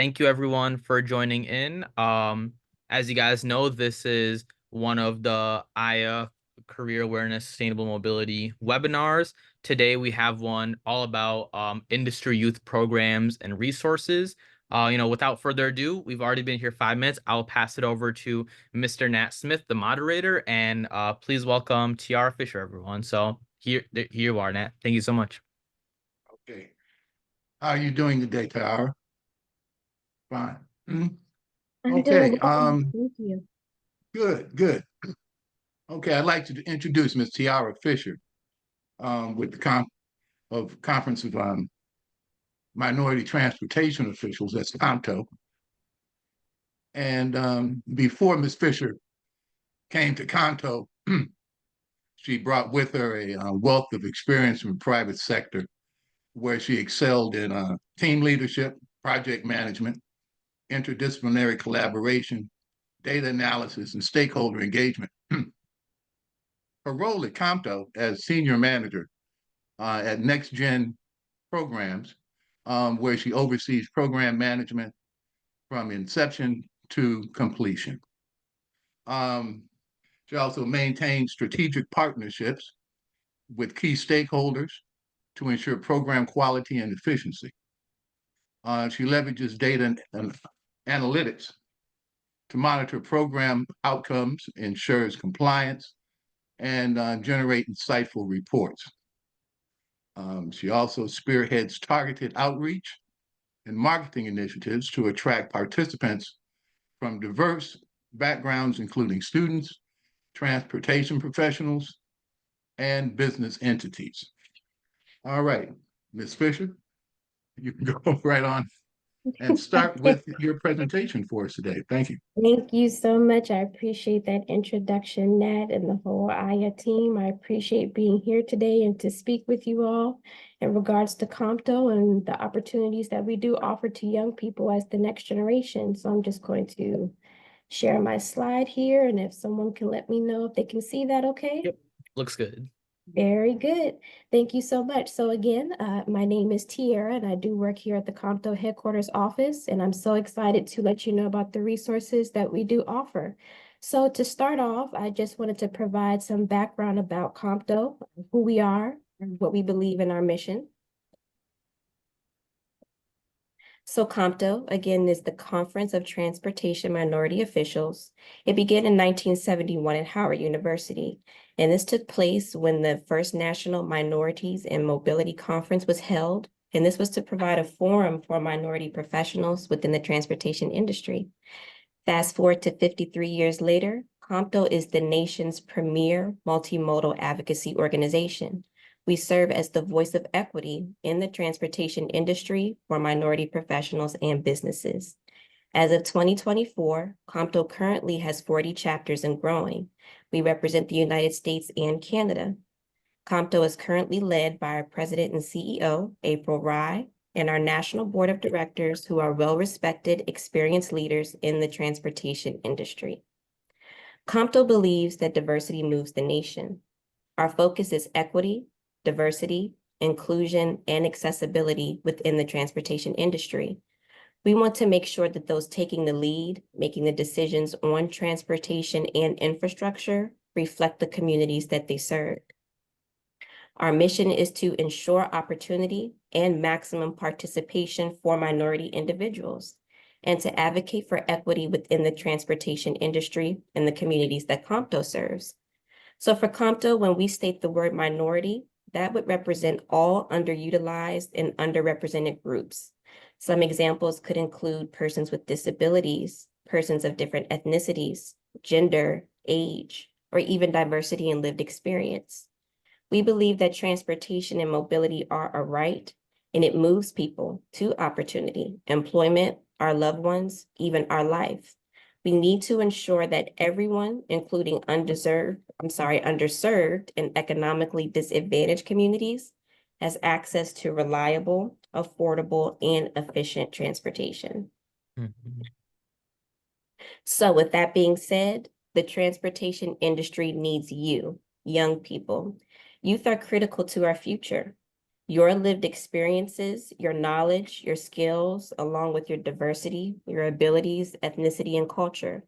Thank you everyone for joining in. As you guys know, this is one of the AYA Career Awareness Sustainable Mobility webinars. Today we have one all about industry youth programs and resources. Without further ado, we've already been here 5 minutes. I'll pass it over to Mr. Nat Smith, the moderator, and please welcome Tiara Fisher, everyone. So here you are, Nat. Thank you so much. Okay. How are you doing today, Tara? Fine. I'm Okay. doing well. Thank you. Good. Okay, I'd like to introduce Ms. Tiara Fisher with the Conference of Minority Transportation Officials, that's COMTO. And before Ms. Fisher came to COMTO, she brought with her a wealth of experience from the private sector, where she excelled in team leadership, project management, interdisciplinary collaboration, data analysis, and stakeholder engagement. Her role at COMTO as senior manager at Next Gen Programs, where she oversees program management from inception to completion. She also maintains strategic partnerships with key stakeholders to ensure program quality and efficiency. She leverages data and analytics to monitor program outcomes, ensures compliance, and generate insightful reports. She also spearheads targeted outreach and marketing initiatives to attract participants from diverse backgrounds, including students, transportation professionals, and business entities. All right, Ms. Fisher, you can go right on and start with your presentation for us today. Thank you. Thank you so much. I appreciate that introduction, Nat, and the whole AYA team. I appreciate being here today and to speak with you all in regards to COMTO and the opportunities that we do offer to young people as the next generation. So I'm just going to share my slide here, and if someone can let me know if they can see that, okay? Yep, looks good. Very good. Thank you so much. So again, my name is Tiara, and I do work here at the COMTO headquarters office, and I'm so excited to let you know about the resources that we do offer. So to start off, I just wanted to provide some background about COMTO, who we are, and what we believe in our mission. So COMTO, again, is the Conference of Transportation Minority Officials. It began in 1971 at Howard University, and this took place when the first National Minorities and Mobility Conference was held, and this was to provide a forum for minority professionals within the transportation industry. Fast forward to 53 years later, COMTO is the nation's premier multimodal advocacy organization. We serve as the voice of equity in the transportation industry for minority professionals and businesses. As of 2024, COMTO currently has 40 chapters and growing. We represent the United States and Canada. COMTO is currently led by our president and CEO, April Rye, and our national board of directors who are well-respected, experienced leaders in the transportation industry. COMTO believes that diversity moves the nation. Our focus is equity, diversity, inclusion, and accessibility within the transportation industry. We want to make sure that those taking the lead, making the decisions on transportation and infrastructure reflect the communities that they serve. Our mission is to ensure opportunity and maximum participation for minority individuals, and to advocate for equity within the transportation industry and the communities that COMTO serves. So for COMTO, when we state the word minority, that would represent all underutilized and underrepresented groups. Some examples could include persons with disabilities, persons of different ethnicities, gender, age, or even diversity in lived experience. We believe that transportation and mobility are a right, and it moves people to opportunity, employment, our loved ones, even our life. We need to ensure that everyone, including underserved and economically disadvantaged communities, has access to reliable, affordable, and efficient transportation. Mhm. So with that being said, the transportation industry needs you, young people. Youth are critical to our future. Your lived experiences, your knowledge, your skills, along with your diversity, your abilities, ethnicity, and culture.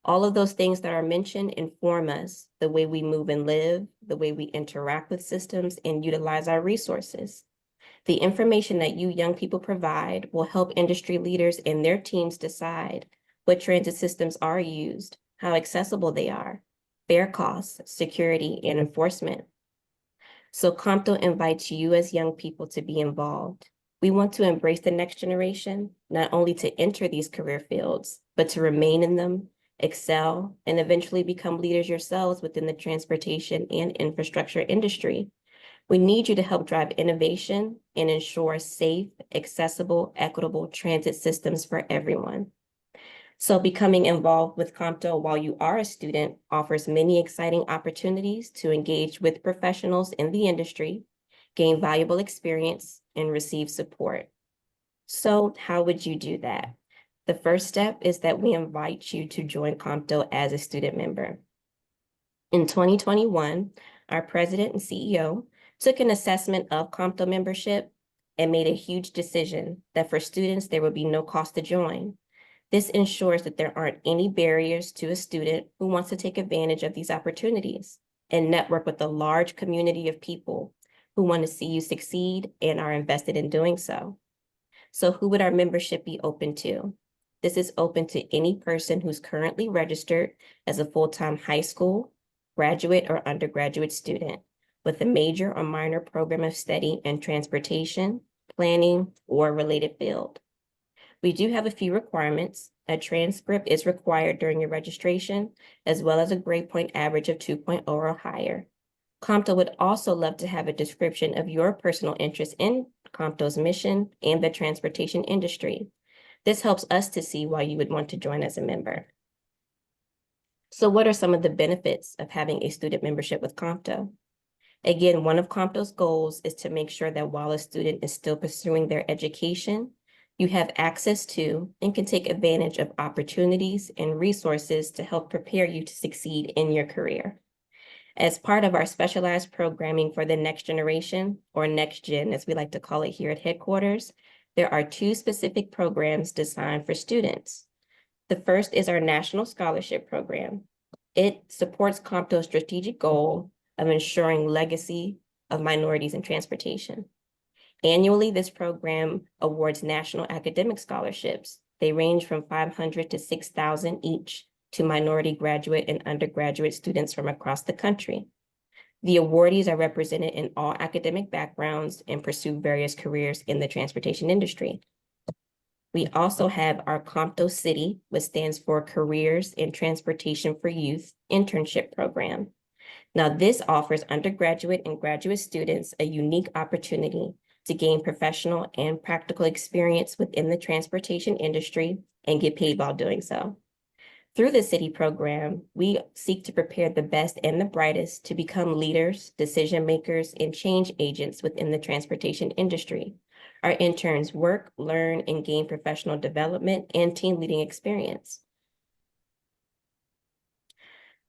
All of those things that are mentioned inform us, the way we move and live, the way we interact with systems and utilize our resources. The information that you young people provide will help industry leaders and their teams decide what transit systems are used, how accessible they are, fare costs, security, and enforcement. So Compto invites you as young people to be involved. We want to embrace the next generation, not only to enter these career fields, but to remain in them, excel, and eventually become leaders yourselves within the transportation and infrastructure industry. We need you to help drive innovation and ensure safe, accessible, equitable transit systems for everyone. So becoming involved with Compto while you are a student offers many exciting opportunities to engage with professionals in the industry, gain valuable experience, and receive support. So how would you do that? The first step is that we invite you to join Compto as a student member. In 2021, our president and CEO took an assessment of Compto membership and made a huge decision that for students, there would be no cost to join. This ensures that there aren't any barriers to a student who wants to take advantage of these opportunities and network with a large community of people who want to see you succeed and are invested in doing so. So who would our membership be open to? This is open to any person who's currently registered as a full-time high school, graduate, or undergraduate student with a major or minor program of study in transportation, planning, or related field. We do have a few requirements. A transcript is required during your registration, as well as a grade point average of 2.0 or higher. Compto would also love to have a description of your personal interest in Compto's mission and the transportation industry. This helps us to see why you would want to join as a member. So what are some of the benefits of having a student membership with Compto? Again, one of Compto's goals is to make sure that while a student is still pursuing their education, you have access to and can take advantage of opportunities and resources to help prepare you to succeed in your career. As part of our specialized programming for the next generation, or Next Gen, as we like to call it here at headquarters, there are two specific programs designed for students. The first is our National Scholarship Program. It supports Compto's strategic goal of ensuring legacy of minorities in transportation. Annually, this program awards national academic scholarships. They range from $500 to $6,000 each to minority graduate and undergraduate students from across the country. The awardees are represented in all academic backgrounds and pursue various careers in the transportation industry. We also have our Compto City, which stands for Careers in Transportation for Youth internship program. Now, this offers undergraduate and graduate students a unique opportunity to gain professional and practical experience within the transportation industry and get paid while doing so. Through the city program, we seek to prepare the best and the brightest to become leaders, decision makers, and change agents within the transportation industry. Our interns work, learn, and gain professional development and team leading experience.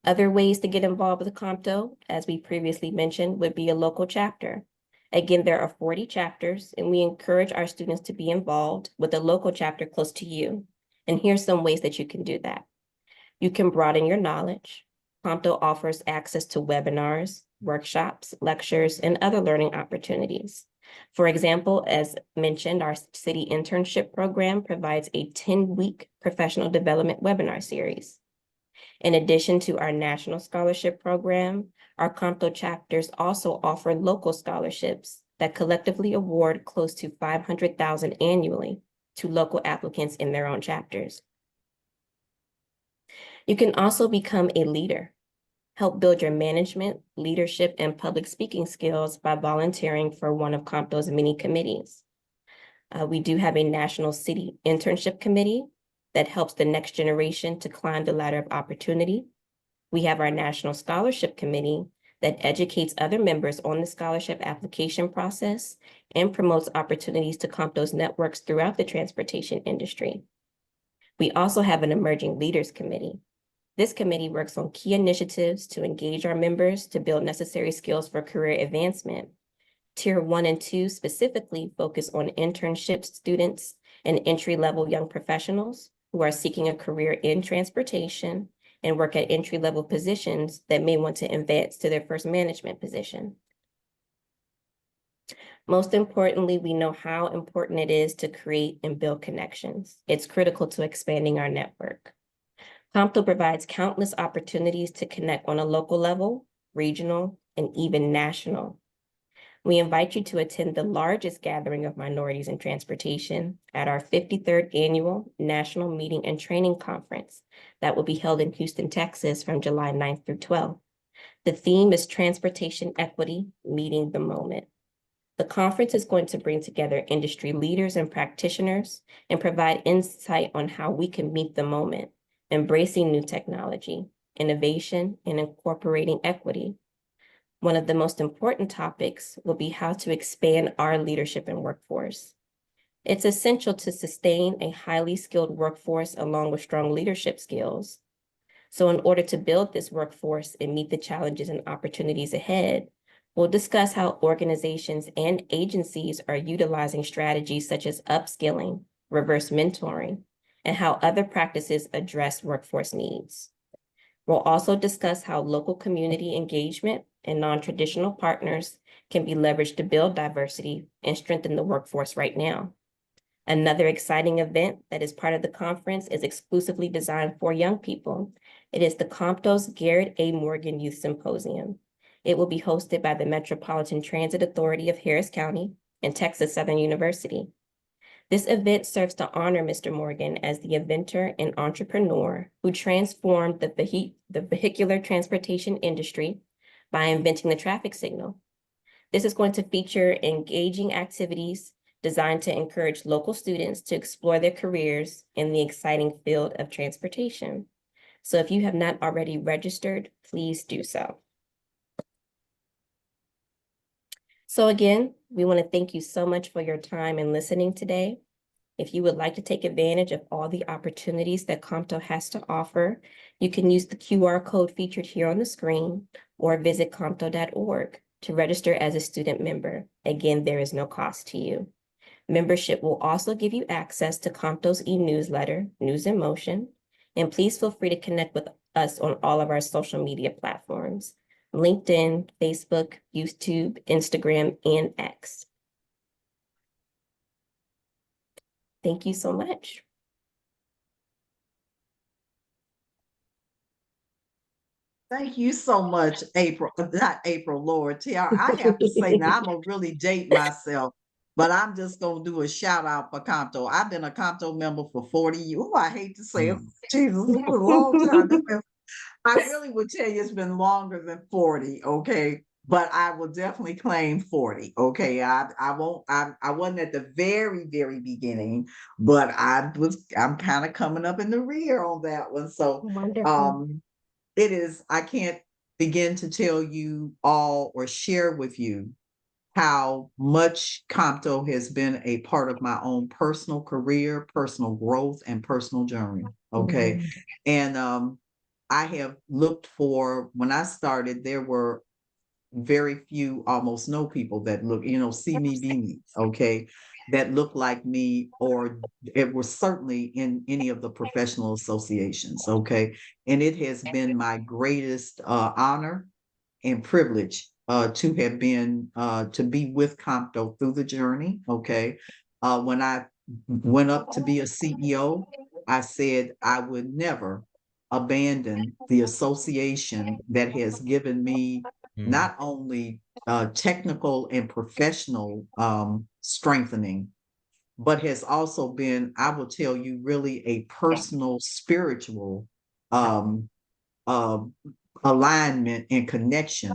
Other ways to get involved with Compto, as we previously mentioned, would be a local chapter. Again, there are 40 chapters, and we encourage our students to be involved with a local chapter close to you. And here's some ways that you can do that. You can broaden your knowledge. Compto offers access to webinars, workshops, lectures, and other learning opportunities. For example, as mentioned, our city internship program provides a 10-week professional development webinar series. In addition to our national scholarship program, our Compto chapters also offer local scholarships that collectively award close to $500,000 annually to local applicants in their own chapters. You can also become a leader. Help build your management, leadership, and public speaking skills by volunteering for one of Compto's many committees. We do have a national city internship committee that helps the next generation to climb the ladder of opportunity. We have our National Scholarship Committee that educates other members on the scholarship application process and promotes opportunities to Compto's networks throughout the transportation industry. We also have an Emerging Leaders Committee. This committee works on key initiatives to engage our members to build necessary skills for career advancement. Tier 1 and 2 specifically focus on internship students and entry-level young professionals who are seeking a career in transportation and work at entry-level positions that may want to advance to their first management position. Most importantly, we know how important it is to create and build connections. It's critical to expanding our network. Compto provides countless opportunities to connect on a local level, regional, and even national. We invite you to attend the largest gathering of minorities in transportation at our 53rd Annual National Meeting and Training Conference that will be held in Houston, Texas from July 9th through 12th. The theme is Transportation Equity, Meeting the Moment. The conference is going to bring together industry leaders and practitioners and provide insight on how we can meet the moment, embracing new technology, innovation, and incorporating equity. One of the most important topics will be how to expand our leadership and workforce. It's essential to sustain a highly skilled workforce along with strong leadership skills. So in order to build this workforce and meet the challenges and opportunities ahead, we'll discuss how organizations and agencies are utilizing strategies such as upskilling, reverse mentoring, and how other practices address workforce needs. We'll also discuss how local community engagement and non-traditional partners can be leveraged to build diversity and strengthen the workforce right now. Another exciting event that is part of the conference is exclusively designed for young people. It is the Compto's Garrett A. Morgan Youth Symposium. It will be hosted by the Metropolitan Transit Authority of Harris County and Texas Southern University. This event serves to honor Mr. Morgan as the inventor and entrepreneur who transformed the vehicular transportation industry by inventing the traffic signal. This is going to feature engaging activities designed to encourage local students to explore their careers in the exciting field of transportation. So if you have not already registered, please do so. So again, we want to thank you so much for your time and listening today. If you would like to take advantage of all the opportunities that Compto has to offer, you can use the QR code featured here on the screen or visit compto.org to register as a student member. Again, there is no cost to you. Membership will also give you access to Compto's e-newsletter, News in Motion, and please feel free to connect with us on all of our social media platforms: LinkedIn, Facebook, YouTube, Instagram, and X. Thank you so much. Thank you so much, April. Not April, Lord. Tiara, I have to say now, I'm gonna really date myself, but I'm just gonna do a shout out for Compto. I've been a Compto member for 40 years. Oh, I hate to say it. Jesus, it's been a long time. I really would tell you it's been longer than 40, okay? But I will definitely claim 40, okay? I wasn't at the very, very beginning, but I'm kind of coming up in the rear on that one. So Wonderful. it is, I can't begin to tell you all or share with you how much Compto has been a part of my own personal career, personal growth, and personal journey. Okay. And I have looked for, when I started, there were very few, almost no people that look, see me, be me, okay, that look like me, or it was certainly in any of the professional associations, okay. And it has been my greatest honor and privilege to have been to be with Compto through the journey, okay. When I went up to be a CEO, I said I would never abandon the association that has given me not only technical and professional strengthening, but has also been, I will tell you, really a personal, spiritual um, uh, alignment and connection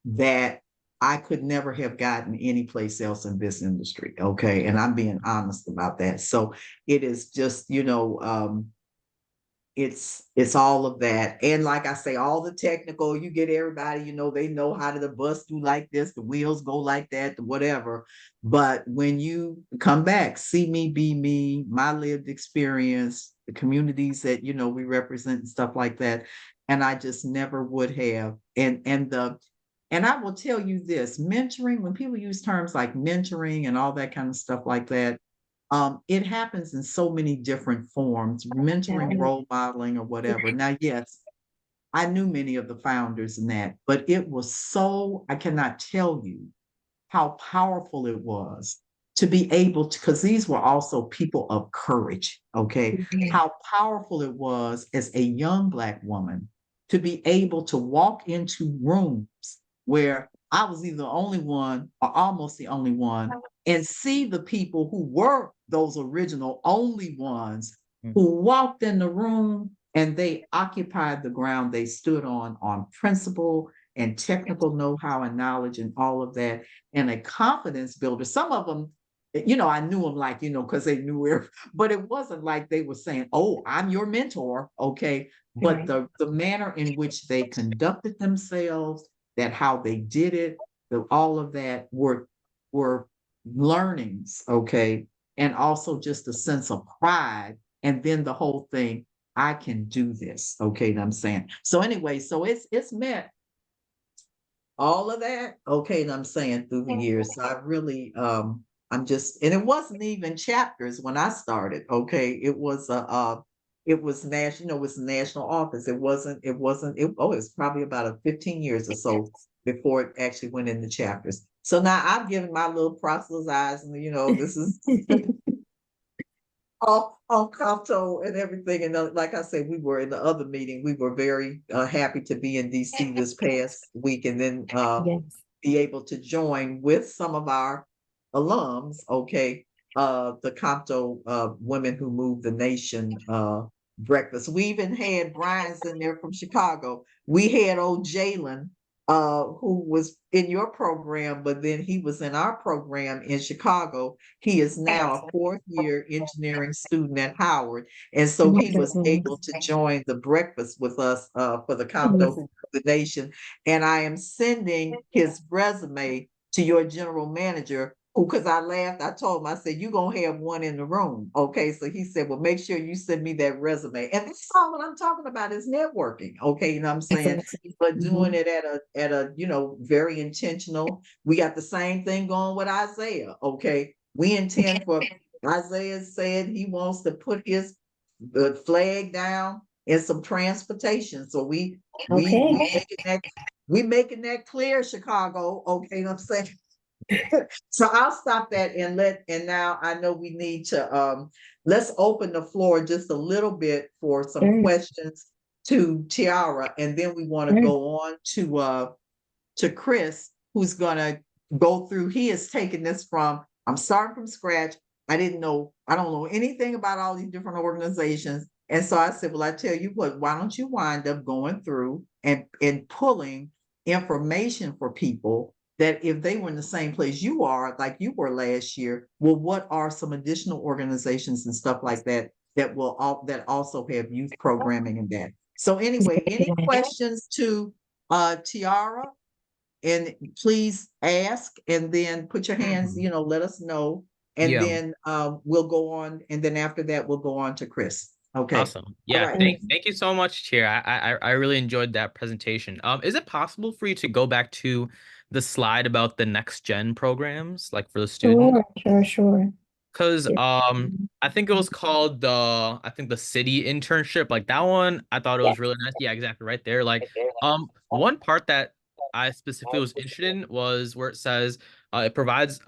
that I could never have gotten anyplace else in this industry. Okay. And I'm being honest about that. So it is just, it's all of that. And like I say, all the technical, you get everybody, they know how the bus do like this, the wheels go like that, the whatever. But when you come back, see me, be me, my lived experience, the communities that, we represent and stuff like that. And I just never would have. And And I will tell you this, mentoring, when people use terms like mentoring and all that kind of stuff like that, it happens in so many different forms, mentoring, Yeah. role modeling, or whatever. Now, yes, I knew many of the founders in that, but it was so, I cannot tell you how powerful it was to be able to, because these were also people of courage, okay? Mhm. How powerful it was as a young Black woman to be able to walk into rooms where I was either the only one or almost the only one, and see the people who were those original only ones who walked in the room and they occupied the ground they stood on principle and technical know-how and knowledge and all of that, and a confidence builder. Some of them, I knew them like, because they knew where, but it wasn't like they were saying, oh, I'm your mentor, okay? But Right. the manner in which they conducted themselves, that how they did it, all of that were learnings, okay? And also just a sense of pride. And then the whole thing, I can do this, okay? And I'm saying. So anyway, so it's meant all of that, okay, and I'm saying through the years. So I really I'm just, and it wasn't even chapters when I started, okay. It was it was national, it was national office. It wasn't, it was probably about a 15 years or so before it actually went into chapters. So now I've given my little proselytize, and this is all on Compto and everything. And like I said, we were in the other meeting. We were very happy to be in DC this past week, and then Yes. be able to join with some of our alums. Okay, the Compto Women Who Move the Nation breakfast. We even had Brian's in there from Chicago. We had old Jalen, who was in your program, but then he was in our program in Chicago. He is now a fourth year engineering student at Howard. And so he was able to join the breakfast with us for the Compto Who Move the Nation. And I am sending his resume to your general manager, because I laughed. I told him, I said, you're going to have one in the room. Okay. So he said, well, make sure you send me that resume. And that's all what I'm talking about is networking. Okay. You know what I'm saying? But doing it at a, very intentional. We got the same thing going with Isaiah. Okay. We intend for, Isaiah said he wants to put his flag down in some transportation. So we making that clear, Chicago. Okay, you know what I'm saying? So I'll stop that and now I know we need to let's open the floor just a little bit for some Sure. questions to Tiara, and then we want to Sure. go on to Chris, who's gonna go through. He is taking this from, I'm starting from scratch. I don't know anything about all these different organizations. And so I said, well, I tell you what, why don't you wind up going through and pulling information for people that if they were in the same place you are, like you were last year, well, what are some additional organizations and stuff like that that also have youth programming and that. So anyway, any questions to Tiara? And please ask, and then put your hands, let us know. And Yeah. then we'll go on. And then after that, we'll go on to Chris. Okay. Awesome. Yeah. Right. Thank you so much, Chair. I really enjoyed that presentation. Is it possible for you to go back to the slide about the next gen programs, like for the student? Sure. Because I think it was called the city internship. Like that one, I thought it was really nice. Yeah, exactly, right there. Like one part that I specifically was interested in was where it says it provides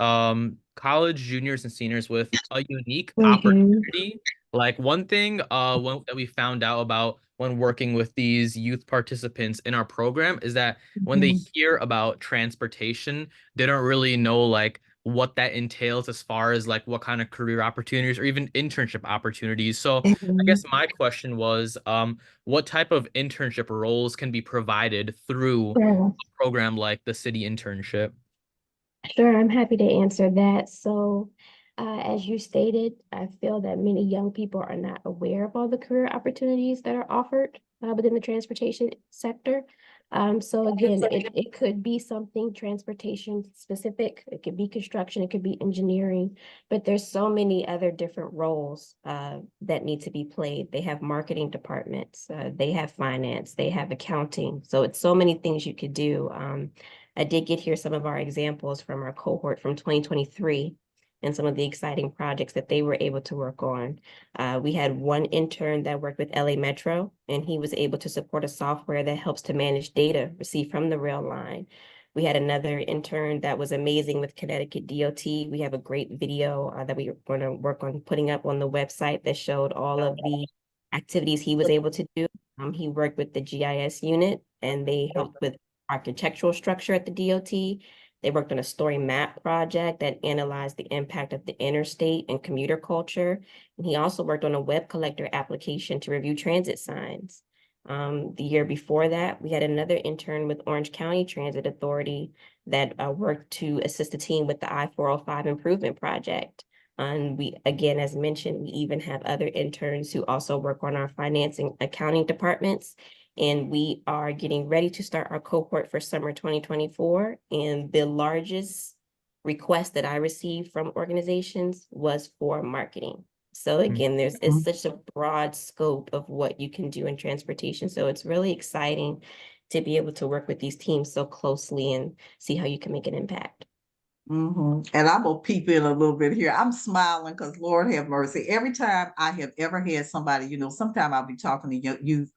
college juniors and seniors with a unique opportunity. Like one thing that we found out about when working with these youth participants in our program is that when they hear about transportation, they don't really know like what that entails as far as like what kind of career opportunities or even internship opportunities. So I guess my question was, what type of internship roles can be provided through a program like the city internship? Sure, I'm happy to answer that. So, as you stated, I feel that many young people are not aware of all the career opportunities that are offered within the transportation sector. So again, it could be something transportation specific. It could be construction, it could be engineering, but there's so many other different roles that need to be played. They have marketing departments, they have finance, they have accounting. So it's so many things you could do. I did get here some of our examples from our cohort from 2023 and some of the exciting projects that they were able to work on. We had one intern that worked with LA Metro, and he was able to support a software that helps to manage data received from the rail line. We had another intern that was amazing with Connecticut DOT. We have a great video that we are going to work on putting up on the website that showed all of the activities he was able to do. He worked with the GIS unit, and they helped with architectural structure at the DOT. They worked on a story map project that analyzed the impact of the interstate and commuter culture. And he also worked on a web collector application to review transit signs. The year before that, we had another intern with Orange County Transit Authority that worked to assist the team with the I-405 improvement project. And we, again, as mentioned, we even have other interns who also work on our finance and accounting departments. And we are getting ready to start our cohort for summer 2024. And the largest request that I received from organizations was for marketing. So again, it's such a broad scope of what you can do in transportation. So it's really exciting to be able to work with these teams so closely and see how you can make an impact. And I'm gonna peep in a little bit here. I'm smiling because Lord have mercy. Every time I have ever had somebody, sometime I'll be talking to youth,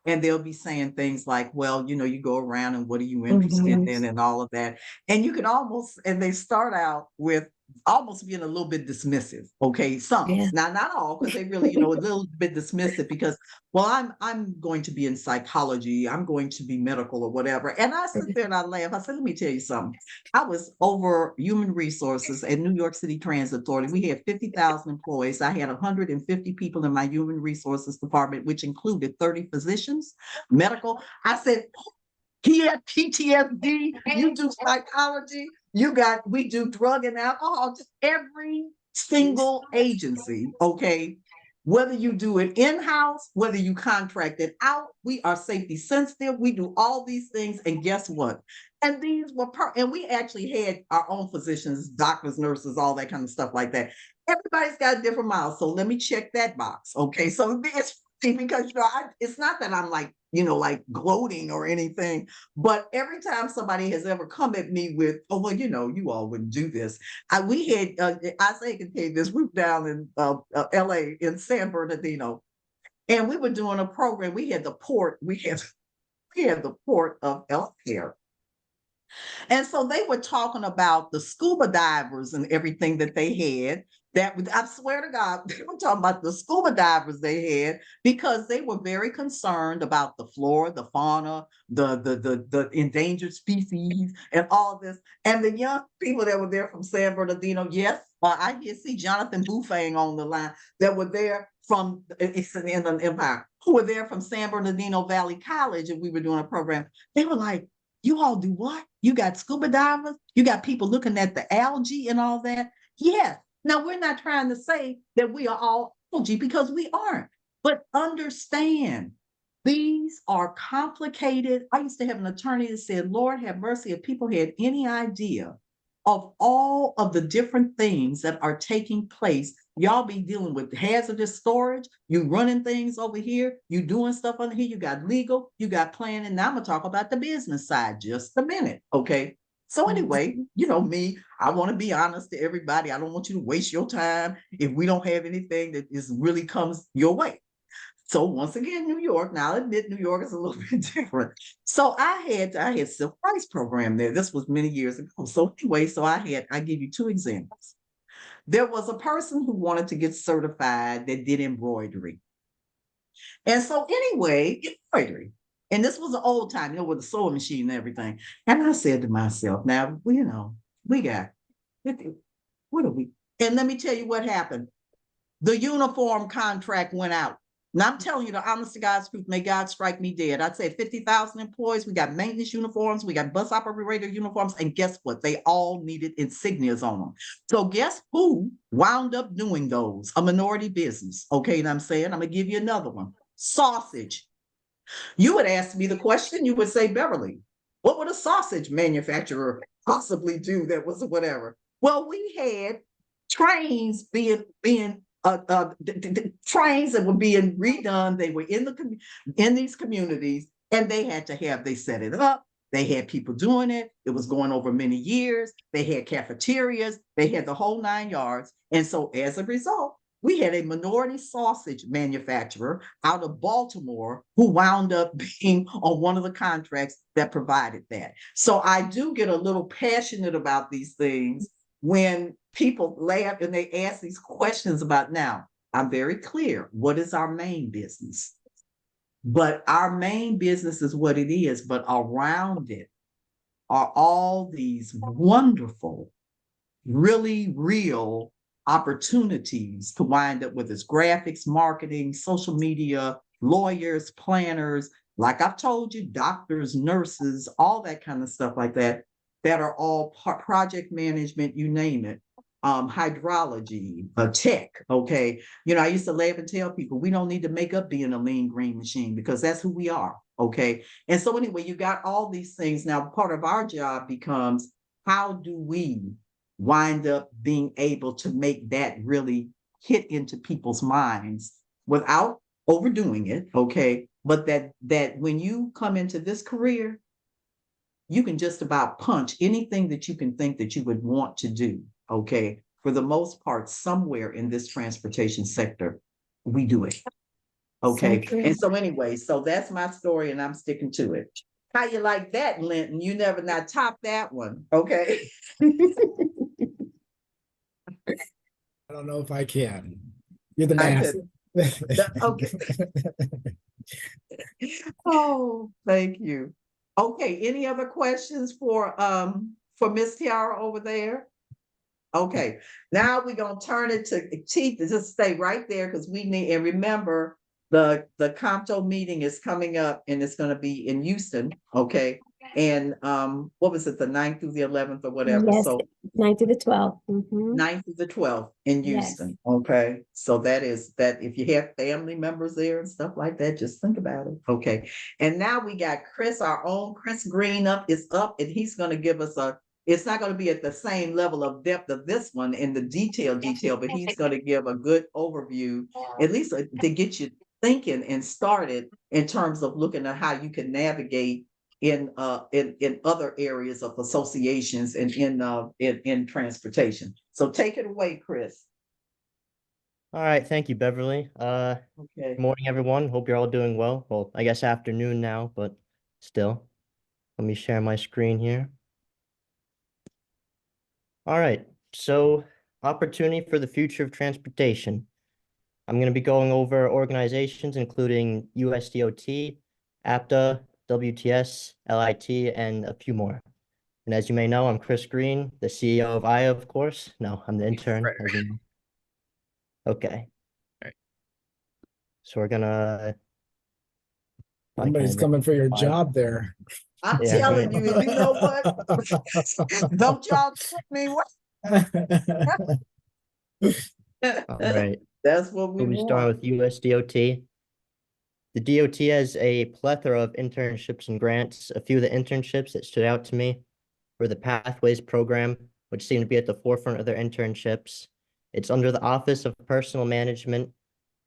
and they'll be saying things like, well, you go around and what are you interested in and all of that. And you can almost, and they start out with almost being a little bit dismissive. Okay. Some, Yeah. now not all, because they really, a little bit dismissive because, well, I'm going to be in psychology. I'm going to be medical or whatever. And I sit there and I laugh. I said, let me tell you something. I was over human resources at New York City Transit Authority. We had 50,000 employees. I had 150 people in my human resources department, which included 30 physicians, medical. I said, he had PTSD, you do psychology, we do drug and alcohol, just every single agency, okay? Whether you do it in-house, whether you contract it out, we are safety sensitive, we do all these things, and guess what? And these were, and we actually had our own physicians, doctors, nurses, all that kind of stuff like that. Everybody's got different miles, so let me check that box, okay? So it's because it's not that I'm like, like gloating or anything, but every time somebody has ever come at me with, oh, well, you all wouldn't do this. We had, Isaiah can tell you this, we were down in LA in San Bernardino, and we were doing a program. We had the port, we had the port of LA here. And so they were talking about the scuba divers and everything that they had. That I swear to God, they were talking about the scuba divers they had because they were very concerned about the flora, the fauna, the endangered species, and all of this. And the young people that were there from San Bernardino, yes, I can see Jonathan Bufang on the line that were there from it's in the Empire, who were there from San Bernardino Valley College, and we were doing a program. They were like, you all do what? You got scuba divers? You got people looking at the algae and all that? Yes. Now, we're not trying to say that we are all algae because we aren't, but understand these are complicated. I used to have an attorney that said, Lord have mercy, if people had any idea of all of the different things that are taking place, y'all be dealing with hazardous storage, you running things over here, you doing stuff under here, you got legal, you got planning. Now I'm gonna talk about the business side just a minute, okay? So anyway, me, I want to be honest to everybody. I don't want you to waste your time if we don't have anything that is really comes your way. So once again, New York, now I admit New York is a little bit different. So I had civil rights program there. This was many years ago. So anyway, I give you two examples. There was a person who wanted to get certified that did embroidery. And so anyway, embroidery. And this was an old time, with the sewing machine and everything. And I said to myself, now, we got, what are we? And let me tell you what happened. The uniform contract went out. Now I'm telling you the honest to God's truth, may God strike me dead. I'd say 50,000 employees, we got maintenance uniforms, we got bus operator uniforms, and guess what? They all needed insignias on them. So guess who wound up doing those? A minority business. Okay, and I'm saying, I'm gonna give you another one. Sausage. You would ask me the question, you would say, Beverly, what would a sausage manufacturer possibly do that was whatever? Well, we had trains being trains that were being redone. They were in these communities, and they set it up, They had people doing it. It was going over many years. They had cafeterias. They had the whole 9 yards. And so as a result, we had a minority sausage manufacturer out of Baltimore who wound up being on one of the contracts that provided that. So I do get a little passionate about these things when people laugh and they ask these questions about now. I'm very clear. What is our main business? But our main business is what it is, but around it are all these wonderful, really real opportunities to wind up with its graphics, marketing, social media, lawyers, planners, like I've told you, doctors, nurses, all that kind of stuff like that, that are all project management, you name it. Hydrology, tech, okay. You know, I used to laugh and tell people we don't need to make up being a lean green machine because that's who we are, okay. And so anyway, you got all these things. Now, part of our job becomes how do we wind up being able to make that really hit into people's minds without overdoing it, okay? But that when you come into this career, you can just about punch anything that you can think that you would want to do, okay? For the most part, somewhere in this transportation sector, we do it. Okay. So And so anyway, so that's my story and I'm sticking to it. How you like that, Linton? You never not top that one, okay? I don't know if I can. You're the I master. Okay. Oh, thank you. Okay, any other questions for Miss Tiara over there? Okay, now we're gonna turn it to Chief to just stay right there because we need, and remember the Compto meeting is coming up and it's gonna be in Houston, okay? And what was it, the 9th through the 11th or whatever? Yes, So 9th to the 12th. Mhm. 9th through the 12th in Yes. Houston, okay? So that is that if you have family members there and stuff like that, just think about it, okay? And now we got Chris, our own Chris Green is up and he's gonna give us it's not gonna be at the same level of depth of this one in the detail, but he's gonna give a good overview, at least to get you thinking and started in terms of looking at how you can navigate in other areas of associations and in transportation. So take it away, Chris. All right, thank you, Beverly. Okay. Good morning, everyone. Hope you're all doing well. Well, I guess afternoon now, but still. Let me share my screen here. All right, so opportunity for the future of transportation. I'm going to be going over organizations including USDOT, APTA, WTS, LIT, and a few more. And as you may know, I'm Chris Green, the CEO of IA, of course. No, I'm the intern, Right. as you know. Okay. Right. So we're gonna. Somebody's coming for your job there. I'm Yeah. telling you, and you know what? Don't y'all trick me. All right. That's what we We'll be want. starting with USDOT. The DOT has a plethora of internships and grants. A few of the internships that stood out to me were the Pathways program, which seemed to be at the forefront of their internships. It's under the Office of Personnel Management,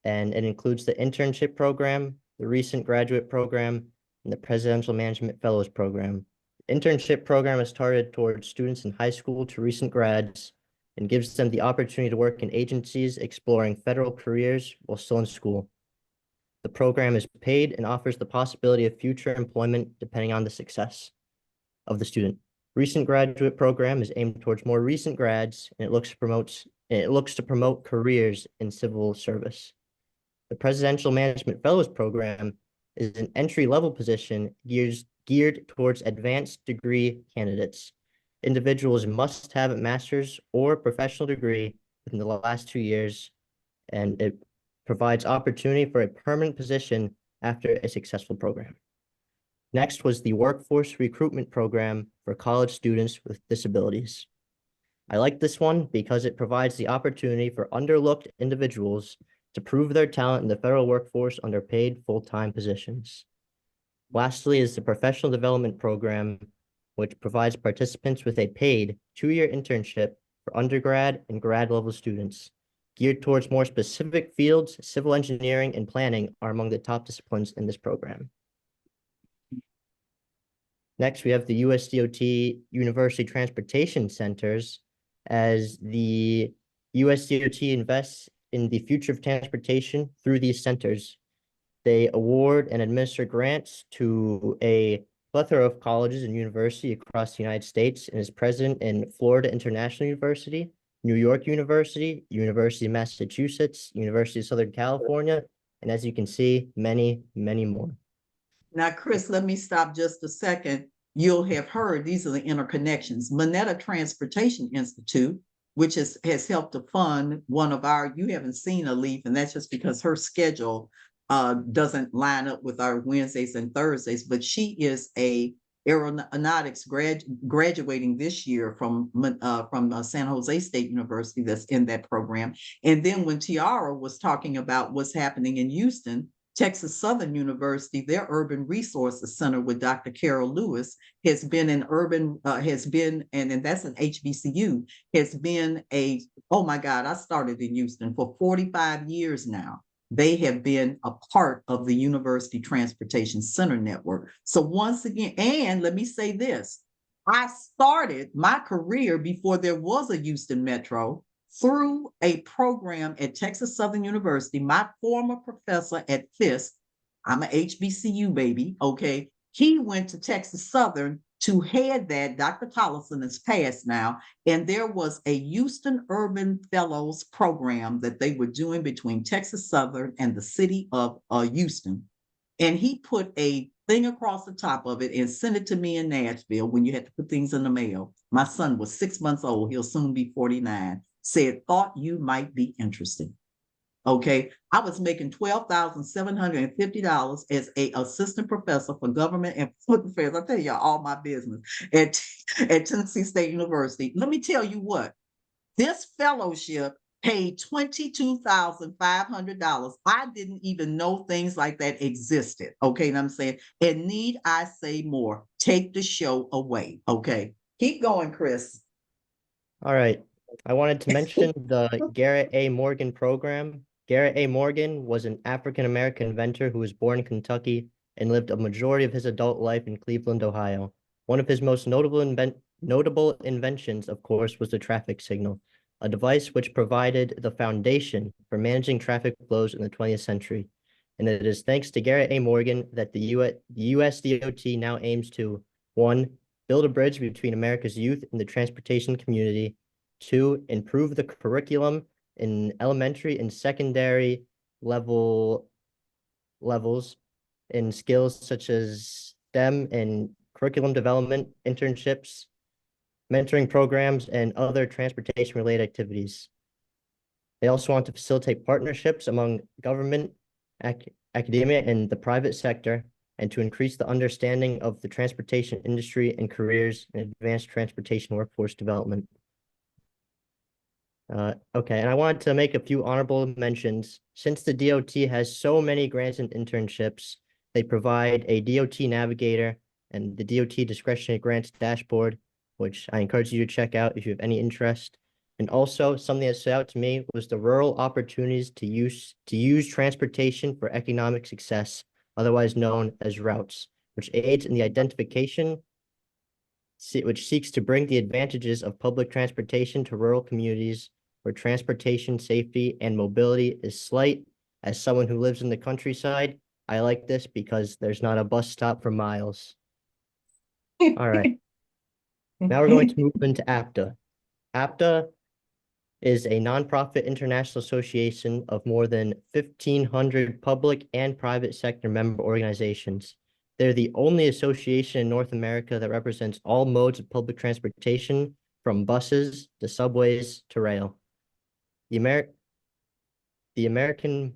and it includes the internship program, the recent graduate program, and the Presidential Management Fellows program. The internship program is targeted towards students in high school to recent grads and gives them the opportunity to work in agencies exploring federal careers while still in school. The program is paid and offers the possibility of future employment depending on the success of the student. Recent graduate program is aimed towards more recent grads, and it looks to promote careers in civil service. The Presidential Management Fellows program is an entry-level position geared towards advanced degree candidates. Individuals must have a master's or professional degree within the last 2 years, and it provides opportunity for a permanent position after a successful program. Next was the Workforce Recruitment Program for college students with disabilities. I like this one because it provides the opportunity for underlooked individuals to prove their talent in the federal workforce under paid full-time positions. Lastly is the Professional Development Program, which provides participants with a paid 2-year internship for undergrad and grad level students. Geared towards more specific fields, civil engineering and planning are among the top disciplines in this program. Next, we have the USDOT University Transportation Centers, as the USDOT invests in the future of transportation through these centers. They award and administer grants to a plethora of colleges and universities across the United States, and is present in Florida International University, New York University, University of Massachusetts, University of Southern California, and as you can see, many, many more. Now, Chris, let me stop just a second. You'll have heard these are the interconnections. Moneta Transportation Institute, which has helped to fund one of our, you haven't seen a leaf, and that's just because her schedule doesn't line up with our Wednesdays and Thursdays, but she is a aeronautics graduating this year from San Jose State University that's in that program. And then when Tiara was talking about what's happening in Houston, Texas Southern University, their Urban Resources Center with Dr. Carol Lewis has been an urban, and that's an HBCU, has been oh my God, I started in Houston for 45 years now. They have been a part of the University Transportation Center Network. So once again, and let me say this, I started my career before there was a Houston Metro through a program at Texas Southern University. My former professor at Fisk, I'm an HBCU baby, okay? He went to Texas Southern to head that. Dr. Tollison has passed now, and there was a Houston Urban Fellows program that they were doing between Texas Southern and the city of Houston. And he put a thing across the top of it and sent it to me in Nashville when you had to put things in the mail. My son was 6 months old. He'll soon be 49. Said, thought you might be interested. Okay, I was making $12,750 as an assistant professor for government and public affairs. I tell you all my business at Tennessee State University. Let me tell you what, this fellowship paid $22,500. I didn't even know things like that existed. Okay, and I'm saying, and need I say more? Take the show away. Okay, keep going, Chris. All right. I wanted to mention the Garrett A. Morgan program. Garrett A. Morgan was an African-American inventor who was born in Kentucky and lived a majority of his adult life in Cleveland, Ohio. One of his most notable inventions, of course, was the traffic signal, a device which provided the foundation for managing traffic flows in the 20th century. And it is thanks to Garrett A. Morgan that the USDOT now aims to, 1, build a bridge between America's youth and the transportation community, 2, improve the curriculum in elementary and secondary levels in skills such as STEM and curriculum development, internships, mentoring programs, and other transportation-related activities. They also want to facilitate partnerships among government, academia, and the private sector, and to increase the understanding of the transportation industry and careers in advanced transportation workforce development. Okay, and I wanted to make a few honorable mentions. Since the DOT has so many grants and internships, they provide a DOT navigator and the DOT discretionary grants dashboard, which I encourage you to check out if you have any interest. And also something that stood out to me was the rural opportunities to use transportation for economic success, otherwise known as routes, which aids in the identification, which seeks to bring the advantages of public transportation to rural communities where transportation safety and mobility is slight. As someone who lives in the countryside, I like this because there's not a bus stop for miles. All right. Now we're going to move into APTA. APTA is a nonprofit international association of more than 1,500 public and private sector member organizations. They're the only association in North America that represents all modes of public transportation, from buses to subways to rail. The American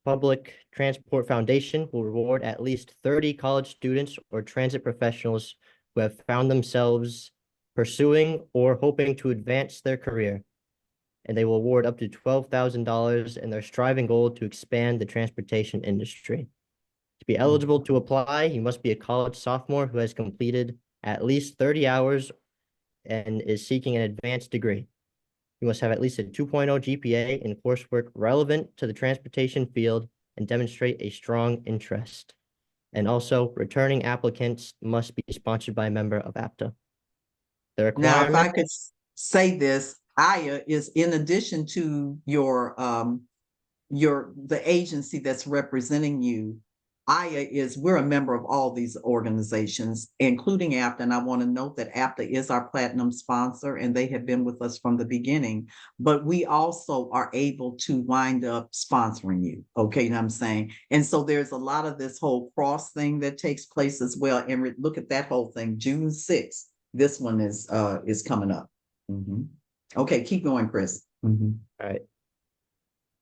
Public Transport Foundation will reward at least 30 college students or transit professionals who have found themselves pursuing or hoping to advance their career. And they will award up to $12,000 in their striving goal to expand the transportation industry. To be eligible to apply, you must be a college sophomore who has completed at least 30 hours and is seeking an advanced degree. You must have at least a 2.0 GPA in coursework relevant to the transportation field and demonstrate a strong interest. And also, returning applicants must be sponsored by a member of APTA. The Now, if I requirement, could say this, Aya is in addition to the agency that's representing you. Aya we're a member of all these organizations, including APTA. And I want to note that APTA is our platinum sponsor and they have been with us from the beginning, but we also are able to wind up sponsoring you. Okay, you know what I'm saying? And so there's a lot of this whole cross thing that takes place as well. And look at that whole thing, June 6th. This one is coming up. Mhm. Okay, keep going, Chris. Mhm. all right.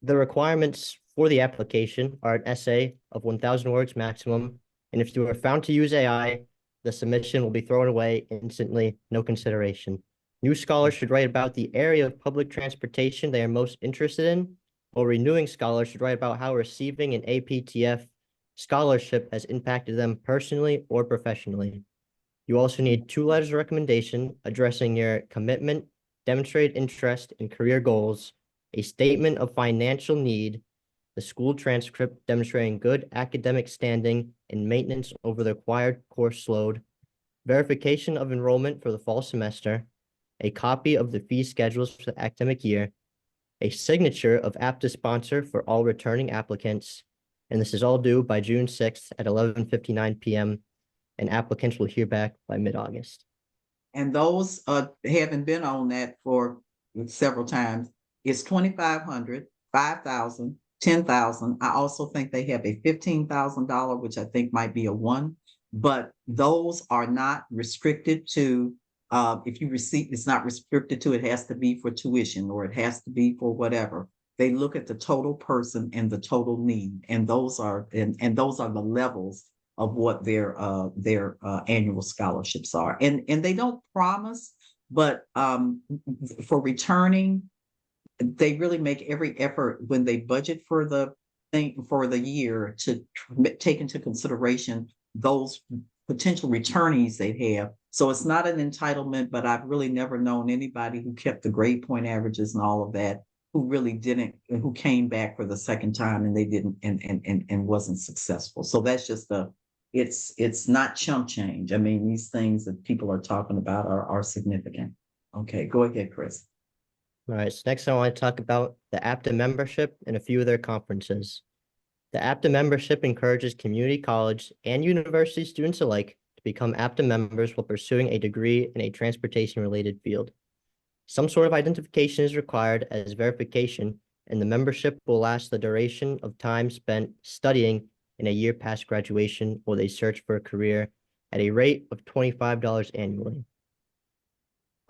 The requirements for the application are an essay of 1,000 words maximum, and if you are found to use AI, the submission will be thrown away instantly, no consideration. New scholars should write about the area of public transportation they are most interested in, while renewing scholars should write about how receiving an APTF scholarship has impacted them personally or professionally. You also need 2 letters of recommendation addressing your commitment, demonstrated interest, and career goals, a statement of financial need, the school transcript demonstrating good academic standing and maintenance over the required course load, verification of enrollment for the fall semester, a copy of the fee schedules for the academic year, a signature of APTA sponsor for all returning applicants, and this is all due by June 6th at 11:59 p.m., and applicants will hear back by mid-August. And those haven't been on that for several times. It's 2,500, 5,000, 10,000. I also think they have a $15,000, which I think might be a one, but those are not restricted to if you receive, it's not restricted to it has to be for tuition or it has to be for whatever. They look at the total person and the total need, and those are those are the levels of what their annual scholarships are. And they don't promise, but for returning, they really make every effort when they budget for the thing for the year to take into consideration those potential returnees they have. So it's not an entitlement, but I've really never known anybody who kept the grade point averages and all of that who really didn't, who came back for the second time and they didn't and wasn't successful. So that's just it's not chump change. I mean, these things that people are talking about are significant. Okay, go ahead, Chris. All right, so next I want to talk about the APTA membership and a few of their conferences. The APTA membership encourages community college and university students alike to become APTA members while pursuing a degree in a transportation-related field. Some sort of identification is required as verification, and the membership will last the duration of time spent studying in a year past graduation or they search for a career at a rate of $25 annually.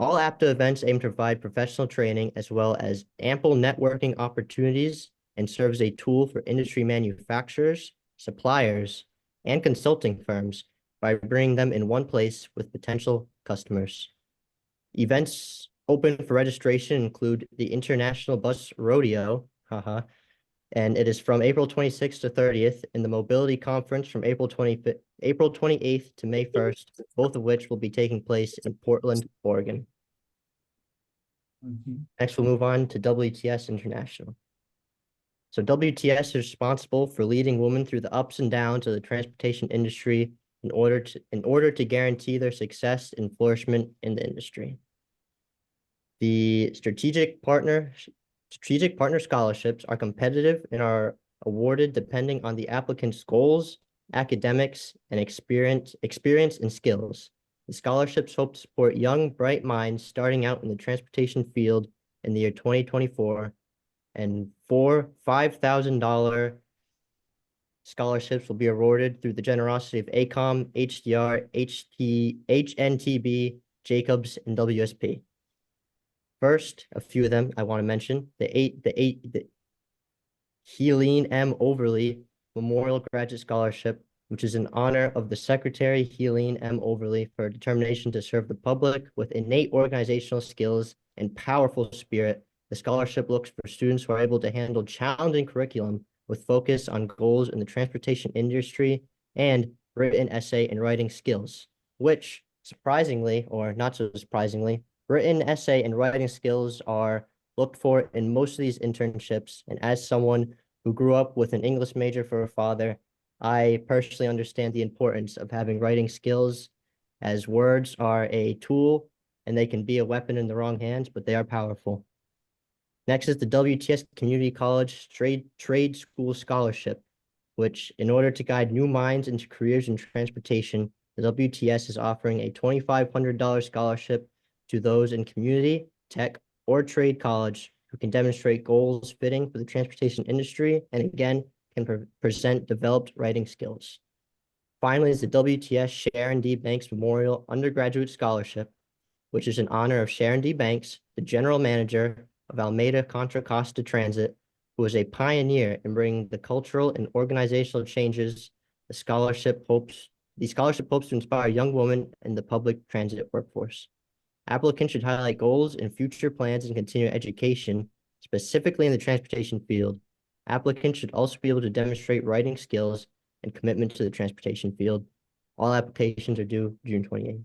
All APTA events aim to provide professional training as well as ample networking opportunities and serve as a tool for industry manufacturers, suppliers, and consulting firms by bringing them in one place with potential customers. Events open for registration include the International Bus Rodeo, and it is from April 26th to 30th, and the Mobility Conference from April 28th to May 1st, both of which will be taking place in Portland, Oregon. Next, we'll move on to WTS International. So WTS is responsible for leading women through the ups and downs of the transportation industry in order to guarantee their success and flourishment in the industry. The strategic partner scholarships are competitive and are awarded depending on the applicant's goals, academics, and experience and skills. The scholarships hope to support young, bright minds starting out in the transportation field in the year 2024, and 4 $5,000 scholarships will be awarded through the generosity of ACOM, HDR, HNTB, Jacobs, and WSP. First, a few of them I want to mention: the Helene M. Overly Memorial Graduate Scholarship, which is in honor of the Secretary Helene M. Overly for her determination to serve the public with innate organizational skills and powerful spirit. The scholarship looks for students who are able to handle challenging curriculum with focus on goals in the transportation industry and written essay and writing skills, which surprisingly, or not so surprisingly, written essay and writing skills are looked for in most of these internships. And as someone who grew up with an English major for a father, I personally understand the importance of having writing skills, as words are a tool and they can be a weapon in the wrong hands, but they are powerful. Next is the WTS Community College Trade School Scholarship, which, in order to guide new minds into careers in transportation, the WTS is offering a $2,500 scholarship to those in community, tech, or trade college who can demonstrate goals fitting for the transportation industry and, again, can present developed writing skills. Finally is the WTS Sharon D. Banks Memorial Undergraduate Scholarship, which is in honor of Sharon D. Banks, the general manager of Alameda Contra Costa Transit, who was a pioneer in bringing the cultural and organizational changes the scholarship hopes to inspire young women in the public transit workforce. Applicants should highlight goals and future plans in continuing education, specifically in the transportation field. Applicants should also be able to demonstrate writing skills and commitment to the transportation field. All applications are due June 28th.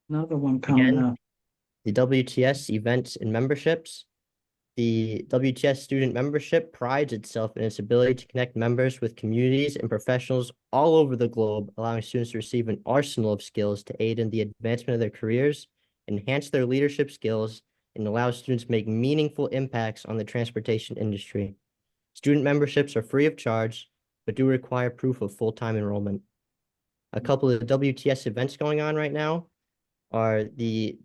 Another one coming Again, up. The WTS events and memberships. The WTS student membership prides itself in its ability to connect members with communities and professionals all over the globe, allowing students to receive an arsenal of skills to aid in the advancement of their careers, enhance their leadership skills, and allow students to make meaningful impacts on the transportation industry. Student memberships are free of charge, but do require proof of full-time enrollment. A couple of WTS events going on right now are the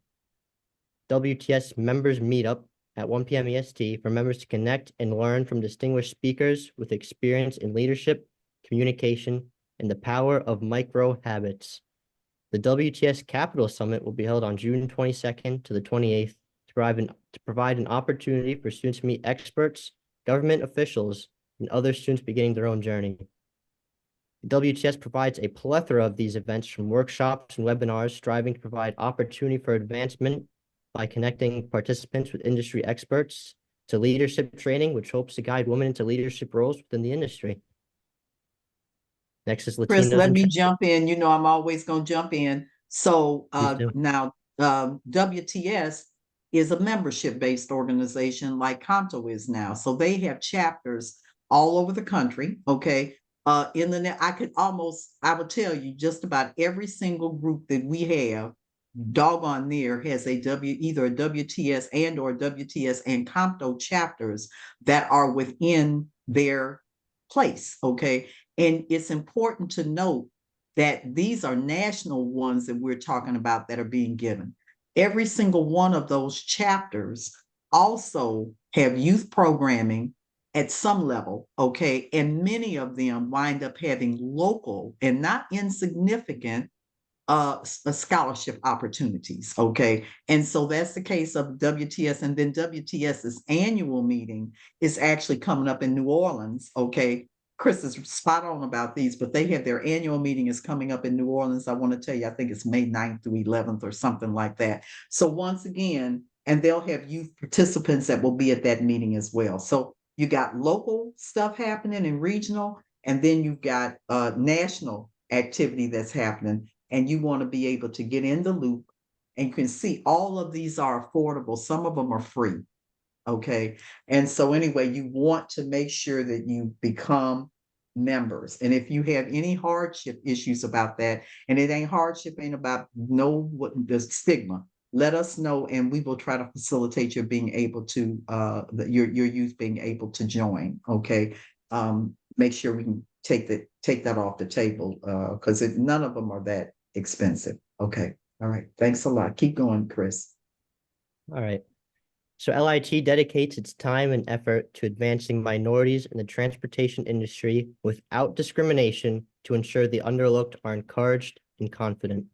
WTS Members Meetup at 1 p.m. EST for members to connect and learn from distinguished speakers with experience in leadership, communication, and the power of micro habits. The WTS Capital Summit will be held on June 22nd to the 28th to provide an opportunity for students to meet experts, government officials, and other students beginning their own journey. The WTS provides a plethora of these events, from workshops and webinars striving to provide opportunity for advancement by connecting participants with industry experts, to leadership training, which hopes to guide women into leadership roles within the industry. Next is Latinos. Chris, let in me jump in. You know, I'm always going to jump in. So Please do. now WTS is a membership-based organization like Kanto is now. So they have chapters all over the country. Okay. In the net, I would tell you just about every single group that we have, doggone near, has either a WTS and or WTS and Kanto chapters that are within their place. Okay. And it's important to note that these are national ones that we're talking about that are being given. Every single one of those chapters also have youth programming at some level, okay? And many of them wind up having local and not insignificant scholarship opportunities, okay? And so that's the case of WTS. And then WTS's annual meeting is actually coming up in New Orleans, okay? Chris is spot on about these, but they have their annual meeting is coming up in New Orleans. I want to tell you, I think it's May 9th through 11th or something like that. So once again, and they'll have youth participants that will be at that meeting as well. So you got local stuff happening and regional, and then you've got national activity that's happening, and you want to be able to get in the loop, and you can see all of these are affordable. Some of them are free. Okay. And so anyway, you want to make sure that you become members. And if you have any hardship issues about that, and it ain't hardship, ain't about what the stigma, let us know, and we will try to facilitate your being able to your youth being able to join. Okay. Make sure we can take that off the table, because none of them are that expensive. Okay. All right. Thanks a lot. Keep going, Chris. All right. So LIT dedicates its time and effort to advancing minorities in the transportation industry without discrimination to ensure the underlooked are encouraged and confident.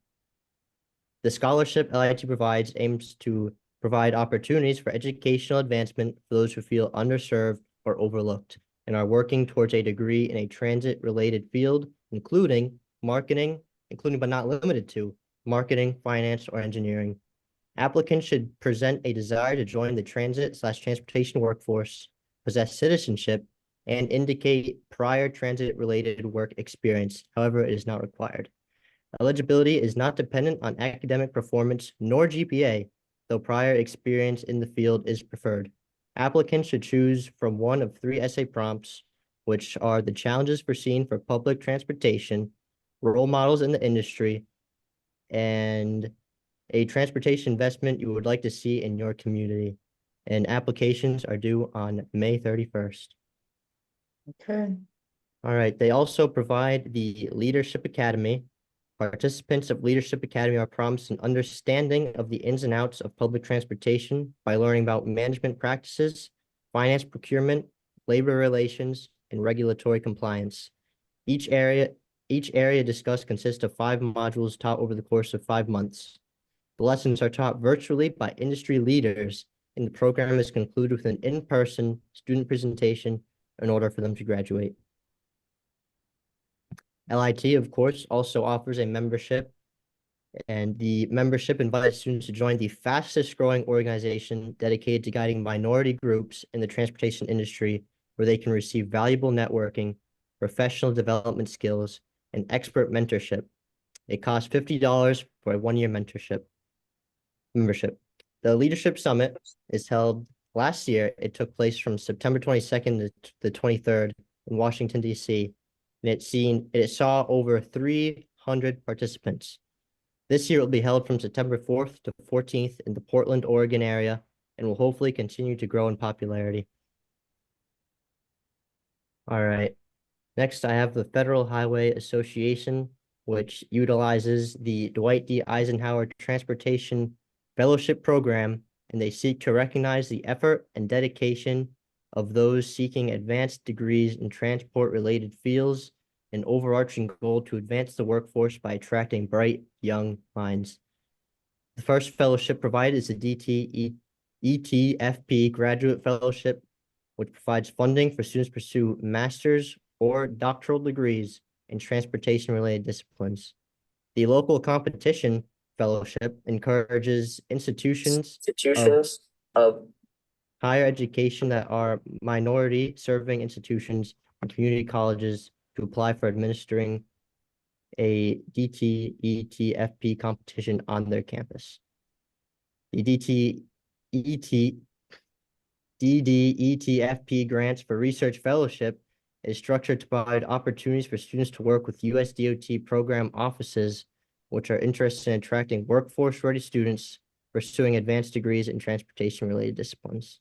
The scholarship LIT provides aims to provide opportunities for educational advancement for those who feel underserved or overlooked and are working towards a degree in a transit-related field, including but not limited to marketing, finance, or engineering. Applicants should present a desire to join the transit/transportation workforce, possess citizenship, and indicate prior transit-related work experience. However, it is not required. Eligibility is not dependent on academic performance nor GPA, though prior experience in the field is preferred. Applicants should choose from one of 3 essay prompts which are the challenges foreseen for public transportation, role models in the industry, and a transportation investment you would like to see in your community. And applications are due on May 31st. Okay. All right, they also provide the Leadership Academy. Participants of Leadership Academy are promised an understanding of the ins and outs of public transportation by learning about management practices, finance procurement, labor relations, and regulatory compliance. Each area discussed consists of 5 modules taught over the course of 5 months. The lessons are taught virtually by industry leaders, and the program is concluded with an in-person student presentation in order for them to graduate. LIT, of course, also offers a membership, and the membership invites students to join the fastest growing organization dedicated to guiding minority groups in the transportation industry, where they can receive valuable networking, professional development skills, and expert mentorship. It costs $50 for a 1-year membership. The Leadership Summit is held last year. It took place from September 22nd to the 23rd in Washington, D.C., and it saw over 300 participants. This year it will be held from September 4th to 14th in the Portland, Oregon area, and will hopefully continue to grow in popularity. All right. Next, I have the Federal Highway Association, which utilizes the Dwight D. Eisenhower Transportation Fellowship Program, and they seek to recognize the effort and dedication of those seeking advanced degrees in transport-related fields, an overarching goal to advance the workforce by attracting bright, young minds. The first fellowship provided is the ETFP Graduate Fellowship, which provides funding for students to pursue master's or doctoral degrees in transportation-related disciplines. The Local Competition Fellowship encourages institutions of higher education that are minority-serving institutions and community colleges to apply for administering a DDETFP competition on their campus. The DDETFP Grants for Research Fellowship is structured to provide opportunities for students to work with US DOT program offices, which are interested in attracting workforce-ready students pursuing advanced degrees in transportation-related disciplines.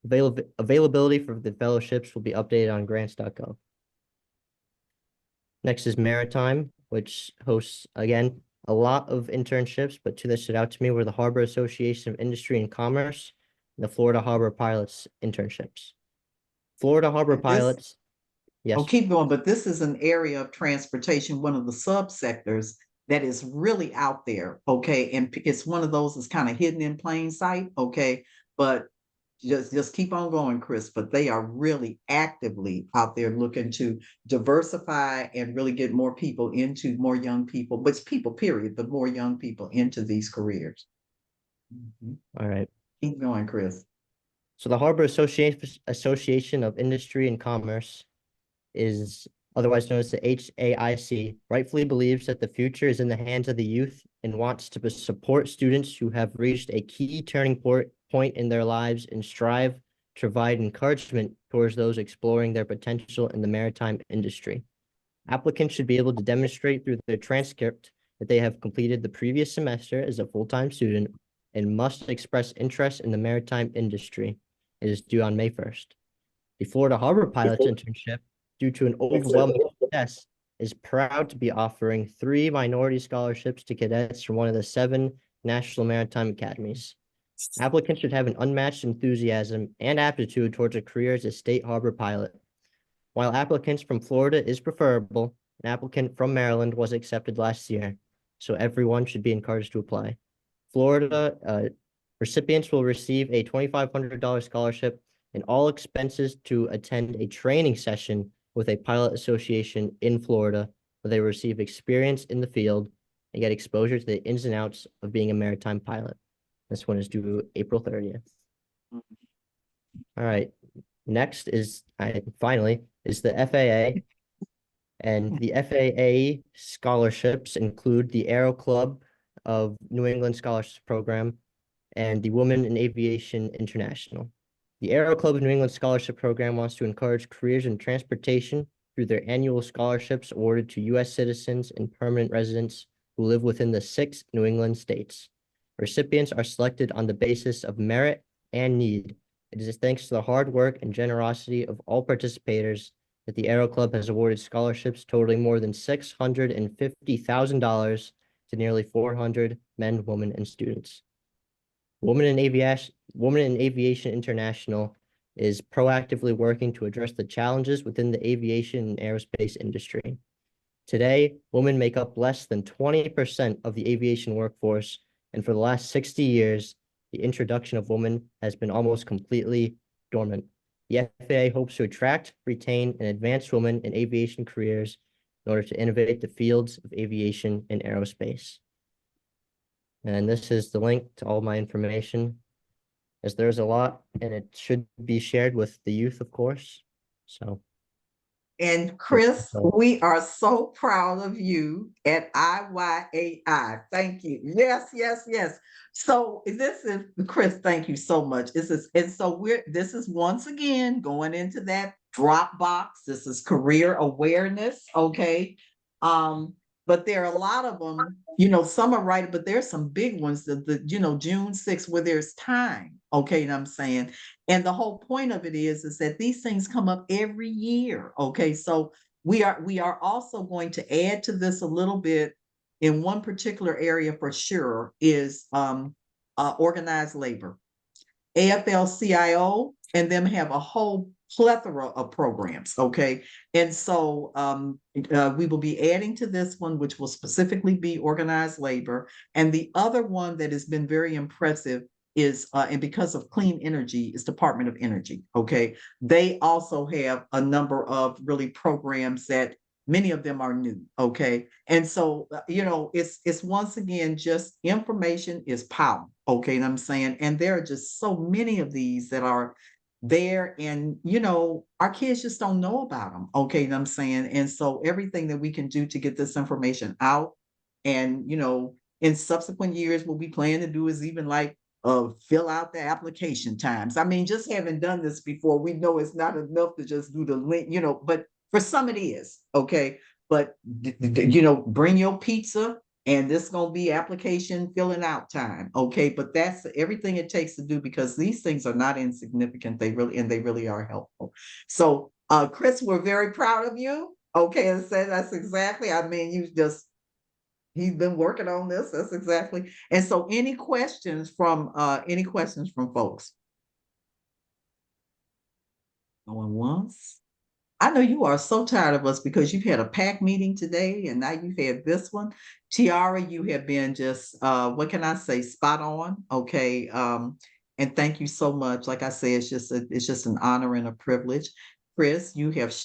Availability for the fellowships will be updated on grants.gov. Next is Maritime, which hosts, again, a lot of internships, but 2 that stood out to me were the Harbor Association of Industry and Commerce and the Florida Harbor Pilots internships. Florida Harbor Pilots, yes. Oh, keep going, but this is an area of transportation, one of the subsectors that is really out there, okay? And it's one of those that's kind of hidden in plain sight, okay? But just keep on going, Chris, but they are really actively out there looking to diversify and really get more young people, but it's people, period, but more young people into these careers. All right. Keep going, Chris. So the Harbor Association of Industry and Commerce, is otherwise known as the HAIC, rightfully believes that the future is in the hands of the youth and wants to support students who have reached a key turning point in their lives and strive to provide encouragement towards those exploring their potential in the maritime industry. Applicants should be able to demonstrate through their transcript that they have completed the previous semester as a full-time student and must express interest in the maritime industry. It is due on May 1st. The Florida Harbor Pilots internship, due to an overwhelming success, is proud to be offering 3 minority scholarships to cadets from one of the 7 National Maritime Academies. Applicants should have an unmatched enthusiasm and aptitude towards a career as a state harbor pilot. While applicants from Florida is preferable, an applicant from Maryland was accepted last year, so everyone should be encouraged to apply. Florida recipients will receive a $2,500 scholarship and all expenses to attend a training session with a pilot association in Florida, where they receive experience in the field and get exposure to the ins and outs of being a maritime pilot. This one is due April 30th. All right. Next is, finally, is the FAA. And the FAA scholarships include the Aero Club of New England Scholarships Program and the Women in Aviation International. The Aero Club of New England Scholarship Program wants to encourage careers in transportation through their annual scholarships awarded to U.S. citizens and permanent residents who live within the 6 New England states. Recipients are selected on the basis of merit and need. It is thanks to the hard work and generosity of all participators that the Aero Club has awarded scholarships totaling more than $650,000 to nearly 400 men, women, and students. Women in Aviation International is proactively working to address the challenges within the aviation and aerospace industry. Today, women make up less than 20% of the aviation workforce, and for the last 60 years, the introduction of women has been almost completely dormant. The FAA hopes to attract, retain, and advance women in aviation careers in order to innovate the fields of aviation and aerospace. And this is the link to all my information, as there's a lot, and it should be shared with the youth, of course. So, And Chris, So- we are so proud of you at IYAI. Thank you. Yes, yes, yes. So this is Chris, thank you so much. This is once again going into that Dropbox. This is career awareness. Okay. But there are a lot of them, some are right, but there's some big ones that June 6th, where there's time. Okay, and I'm saying, and the whole point of it is that these things come up every year. Okay, so we are also going to add to this a little bit in one particular area for sure is organized labor. AFL-CIO and them have a whole plethora of programs, okay? And so we will be adding to this one, which will specifically be organized labor. And the other one that has been very impressive is, and because of clean energy, is Department of Energy, okay? They also have a number of really programs that many of them are new, okay? And so, it's once again, just information is power, okay? And I'm saying, and there are just so many of these that are there, and our kids just don't know about them, okay? And I'm saying, and so everything that we can do to get this information out, and in subsequent years, what we plan to do is even like fill out the application times. I mean, just having done this before, we know it's not enough to just do the link, but for some it is, okay? But, bring your pizza, and this is going to be application filling out time, okay? But that's everything it takes to do, because these things are not insignificant. They really are helpful. So, Chris, we're very proud of you. Okay, and say that's exactly, I mean, he's been working on this. That's exactly. And so any questions from folks? Going once. I know you are so tired of us because you've had a packed meeting today, and now you've had this one. Tiara, you have been just what can I say, spot on. Okay. And thank you so much. Like I say, it's just an honor and a privilege. Chris, you have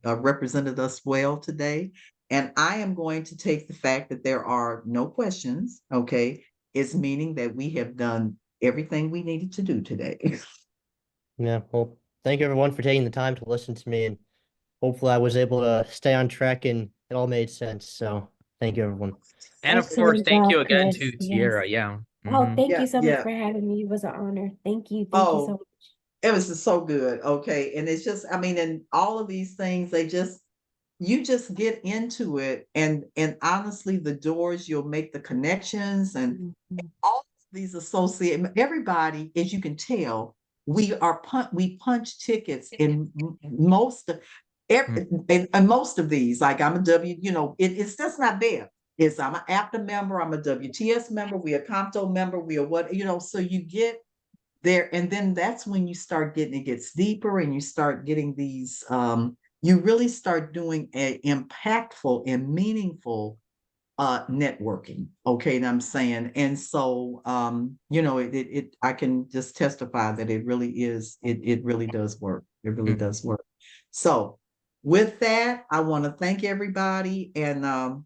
represented us well today. And I am going to take the fact that there are no questions, okay, is meaning that we have done everything we needed to do today. Yeah, well, thank you everyone for taking the time to listen to me, and hopefully I was able to stay on track and it all made sense. So thank you everyone. And of course, Excellent thank you job, again Chris. to Yes. Tiara. Yeah. Oh, Mhm. thank Yeah, you so yeah. much for having me. It was an honor. Thank you. Thank you so Oh, much. it was just so good. Okay. And it's just, I mean, and all of these things, you just get into it, and honestly, the doors, you'll make the connections, and Mhm. all these associate everybody, as you can tell, we punch tickets in most of in most of these. Like I'm a it's just not there. It's I'm an APTA member, I'm a WTS member, we a Compto member, we are what, so you get there, and then that's when you start getting, it gets deeper, and you start getting these you really start doing a impactful and meaningful networking, okay? And I'm saying, and so I can just testify that it really is, it really does work. It really does work. So with that, I want to thank everybody, and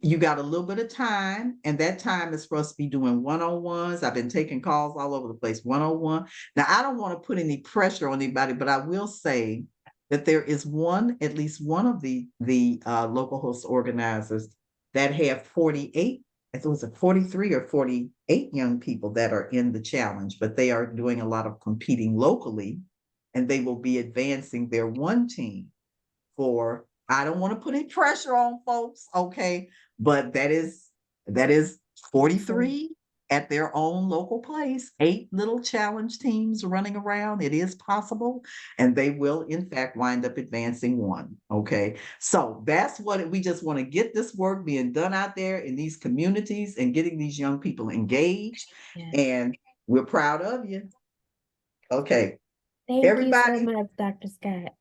you got a little bit of time, and that time is for us to be doing one-on-ones. I've been taking calls all over the place, one-on-one. Now, I don't want to put any pressure on anybody, but I will say that there is at least one of the local host organizers that have 48 it was 43 or 48 young people that are in the challenge, but they are doing a lot of competing locally, and they will be advancing their one team for, I don't want to put any pressure on folks, okay, but that is 43 at their own local place, 8 little challenge teams running around. It is possible, and they will in fact wind up advancing one. Okay, so that's what we just want to get this work being done out there in these communities and getting these young people engaged. Yes. And we're proud of you. Okay, Thank you so everybody. much, Dr. Scott.